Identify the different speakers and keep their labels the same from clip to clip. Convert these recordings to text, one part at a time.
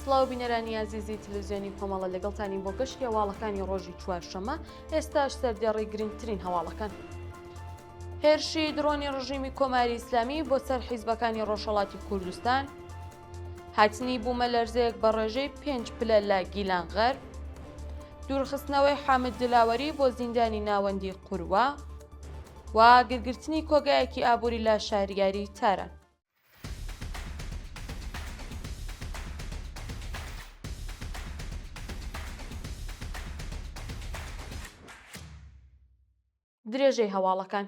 Speaker 1: سڵاو بینەرانی عزیزی تەلەڤیزیۆنی کۆمەڵە لەگەڵتانی بۆ گەشتی هەواڵەکانی ڕۆژی چوارشەممە ئێستاش سەردێڕی گرنگترین هەواڵەکان. هێرشی درۆنی ڕژیمی کۆماری ئیسلامی بۆ سەر حیزبەکانی ڕۆژهەڵاتی کوردستان، هاتنی بوومە لەرزەیەک بە ڕێژەی 5 پلە لە گیلان غەرب، دوورخستنەوەی حامد دلاوەری بۆ زیندانی ناوەندی قوروە و گرگرتنی کۆگایەکی ئابووری لە شاریاری تاران. درێژەی هەواڵەکان.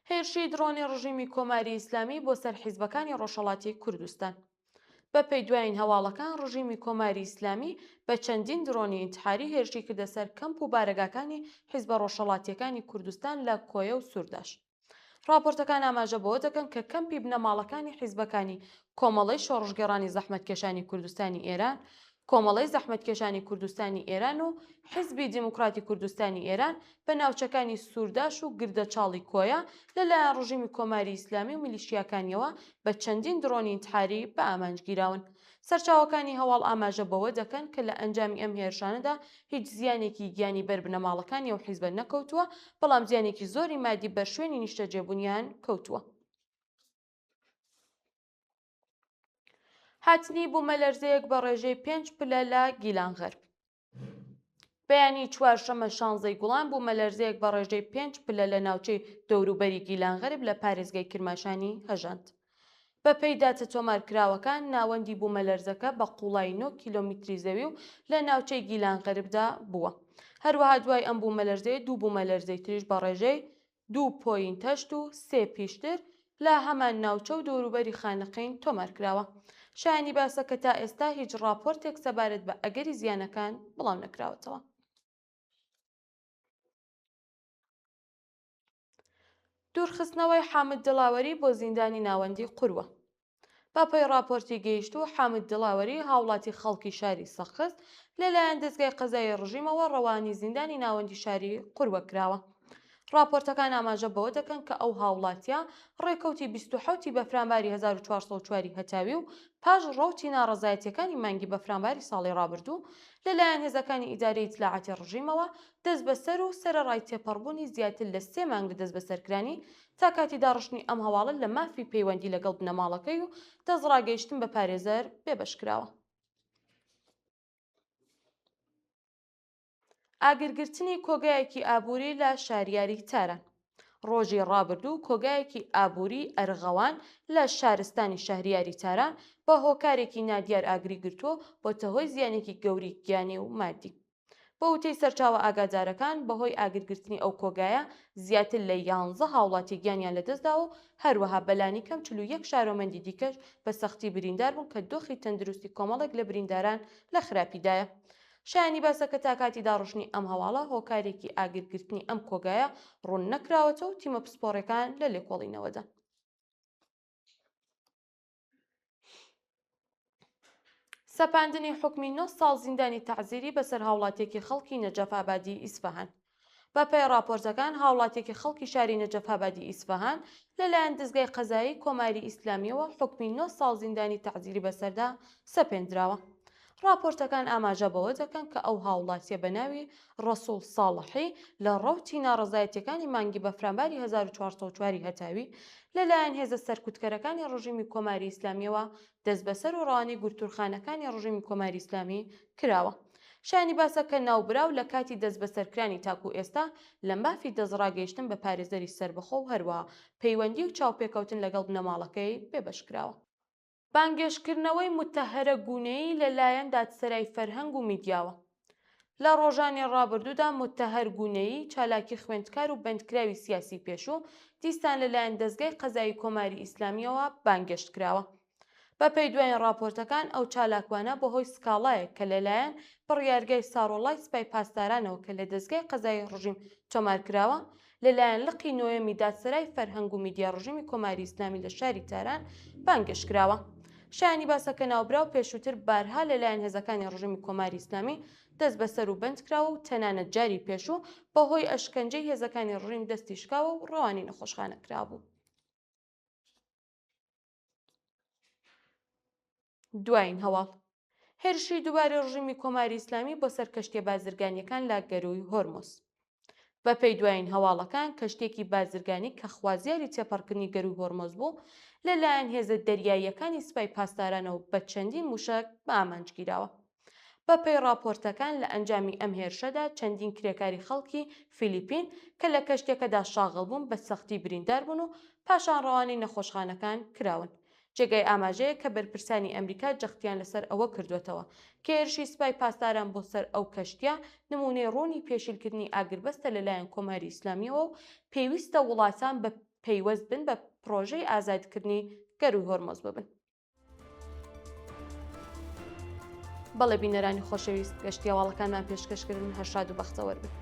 Speaker 1: هێرشی درۆنی ڕژیمی کۆماری ئیسلامی بۆ سەر حیزبەکانی ڕۆژهەڵاتی کوردستان. بە پێی دوایین هەواڵەکان ڕژیمی کۆماری ئیسلامی بە چەندین درۆنی ئینتحاری هێرشی کردە سەر کەمپ و بارەگاکانی حیزبە ڕۆژهەڵاتیەکانی کوردستان لە کۆیە و سوورداش. راپۆرتەکان ئاماژە بەوە دەکەن کە کەمپی بنەماڵەکانی حیزبەکانی کۆمەڵەی شۆڕژگەڕانی زەحمەتکێشانی کوردستانی ئێران، کۆمەڵەی زەحمەتکێشانی کوردستانی ئێران و حیزبی دیموکراتی کوردستانی ئێران بە ناوچەکانی سوورداش و گردەچاڵی کۆیە لەلایەن ڕژیمی کۆماری ئیسلامی و میلیشیاکانیەوە بە چەندین درۆنی ئینتحاری بە ئامانجگیراون. سەرچاوەکانی هەواڵ ئاماژە بەوە دەکەن کە لە ئەنجامی ئەم هێرشانەدا هیچ زیانێکی گیانی بەر بنەماڵەکانی ئەو حیزبە نەکەوتووە، بەڵام زیانێکی زۆری مادی بەر شوێنی نیشتەجێبوونیان کەوتووە. هاتنی بوومە لەرزەیەک بە ڕێژەی 5 پلە لە گیلان غەرب. بەیانی چوارشەممە 16 گوڵان بوومە لەرزەیەک بە ڕێژەی 5 پلە لە ناوچەی دەوروبەری گیلان غەرب لە پارێزگای کرماشانی هەژاند. بە پێی داتە تۆمارکراوەکان ناوەندی بوومە لەرزەکە بە قوڵای 9 کیلۆمتری زەوی و لە ناوچەی گیلان غەربدا بووە. هەروەها دوای ئەم بوومە لەرزەیە دوو بوومە لەرزەی تریش بە ڕێژەی 2.8 و 3 پیشتر لە هەمان ناوچە و دەوروبەری خانقین تۆمارکراوە. شایانی باسە کە تا ئێستا هیچ راپۆرتێک سەبارەت بە ئەگەری زیانەکان بڵاو نەکراوەتەوە. دوورخستنەوەی حامد دڵاوەری بۆ زیندانی ناوەندی قوروە. باپەی راپۆرتی گەیشتوو حامد دڵاوەری هاوڵاتی خەڵکی شاری سەخست لەلایەن دەستگای قەزای ڕژیمەوە ڕەوانی زیندانی ناوەندی شاری قوروە کراوە. راپۆرتەکان ئاماژە بەوە دەکەن کە ئەو هاوڵاتیە ڕێکەوتی 27 بەفرامباری 1404 هەتاوی و پاش ڕەوتی ناڕەزایەتیەکانی مانگی بەفرامباری ساڵی ڕابردوو لەلایەن هێزەکانی ئیدارەی ئیتلاعاتی ڕژیمەوە دەست بەسەر و سەرەڕای تێپەڕبوونی زیاتر لە 3 مانگ لە دەست بەسەرکرانی تا کاتی داڕشتنی ئەم هەواڵە لە مافی پەیوەندی لەگەڵ بنەماڵەکەی و دەستڕاگەیشتن بە پارێزەر بێبەشکراوە. ئاگرگرتنی کۆگایەکی ئابووری لە شاریاری تاران. ڕۆژی ڕابردوو کۆگایەکی ئابووری ئەرغەوان لە شارستانی شەهریاری تاران بە هۆکارێکی نادیار ئاگری گرتووە بۆتە هۆی زیانێکی گەوری گیانی و مادی. بە وتەی سەرچاوە ئاگادارەکان بەهۆی ئاگرگرتنی ئەو کۆگایە زیاتر لە 11 هاوڵاتی گیانیان لەدەستداوە و هەروەها بەلانی کەم 41 شارۆمەندی دیکەش بە سەختی بریندار بوون کە دۆخی تەندروستی کۆمەڵێک لە برینداران لە خراپیدایە. شایانی باسە کە تا کاتی داڕشتنی ئەم هەواڵە هۆکارێکی ئاگرگرتنی ئەم کۆگایە ڕوون نەکراوەتەوە و تیمە پسپۆڕەکان لە لێکۆڵینەوەدا. سەپاندنی حکمی 9 ساڵ زیندانی تەعزیری بەسەر هاوڵاتیەکی خەڵکی نەجەفابادی ئیسفەهان. بە پێی راپۆرتەکان هاوڵاتیەکی خەڵکی شاری نەجەفابادی ئیسفەهان لەلایەن دەستگای قەزایی کۆماری ئیسلامیەوە حکمی 9 ساڵ زیندانی تەعزیری بەسەردا سەپێنراوە. راپۆرتەکان ئاماژە بەوە دەکەن کە ئەو هاوڵاتیە بە ناوی ڕەسوول ساڵحی لە ڕەوتی ناڕەزایەتیەکانی مانگی بەفرامباری 1404 هەتاوی لەلایەن هێزە سەرکوتکەرەکانی ڕژیمی کۆماری ئیسلامیەوە دەست بەسەر و ڕەوانی گورتورخانەکانی ڕژیمی کۆماری ئیسلامی کراوە. شانی باسە کە ناوبراو لە کاتی دەست بەسەرکرانی تاکو ئێستا لە مافی دەستڕاگەیشتن بە پارێزەری سربەخۆ و هەروە پەیوەندی و چاوپێکەوتن لەگەڵ بنەماڵەکەی بێبەشکراوە. بانگێشکردنەوەی متتەهەرە گونەیی لەلایەن دادسەرای فەرهەنگ و میدیاوە. لە ڕۆژانی ڕابردوودا متتەهەر گونەیی چالاکی خوێندکار و بەندکراوی سیاسی پێشوو دیسان لەلایەن دەستگای قەزایی کۆماری ئیسلامیەوە بانگێشت کراوە. بە پێی دوایین راپۆرتەکان ئەو چالاکوانە بەهۆی سکاڵایەک کە لەلایەن بڕیارگای ساڕۆڵای سپای پاسدارانەوە کە لە دەستگای قەزایی ڕژیم تۆمارکراوە لەلایەن لقی نۆیەمی دادسەرای فەرهەنگ و میدیا ڕژیمی کۆماری ئیسلامی لە شاری تاران بانگێشت کراوە. شایانی باسە کە ناوبراو پێشووتر بارها لەلایەن هێزەکانی ڕژیمی کۆماری ئیسلامی دەست بەسەر و بەندکراوە و تەنانەت جاری پێشوو بەهۆی ئەشکەنجەی هێزەکانی ڕژیم دەستی شکاوە و ڕەوانی نەخۆشخانە کرابوو. دوایین هەواڵ. هێرشی دووبارەی ڕژیمی کۆماری ئیسلامی بۆ سەر کەشتیە بازرگانیەکان لا گەروی هۆرمۆز. بە پێی دوایین هەواڵەکان کەشتێکی بازرگانی کە خوازیاری تێپەڕکردنی گەروی هۆرمۆز بوو لەلایەن هێزە دەریاییەکانی سوپای پاسدارانەوە بە چەندین موشک بە ئامانجگیراوە. بە پێی راپۆرتەکان لە ئەنجامی ئەم هێرشەدا چەندین کرێکاری خەڵکی فیلیپین کە لە کەشتێکەدا شاغڵ بوون بە سەختی بریندار بوون و پاشان ڕەوانەی نەخۆشخانەکان کراون. جێگای ئاماژەیە کە بەرپرسانی ئەمریکا جەختیان لەسەر ئەوە کردوێتەوە کە هێرشی سوپای پاسداران بۆ سەر ئەو کەشتیە نمونەی ڕوونی پێشیلکردنی ئاگربەستە لەلایەن کۆماری ئیسلامیەوە و پێویستە وڵاتان بە پەیوەست بن بە پرۆژەی ئازادکردنی گەروی هۆرمۆز ببن. بەڵێ بینەرانی خۆشەویست گەشتیاواڵەکانمان پێشکەشکردن هەر شاد و بەختەوەر بن.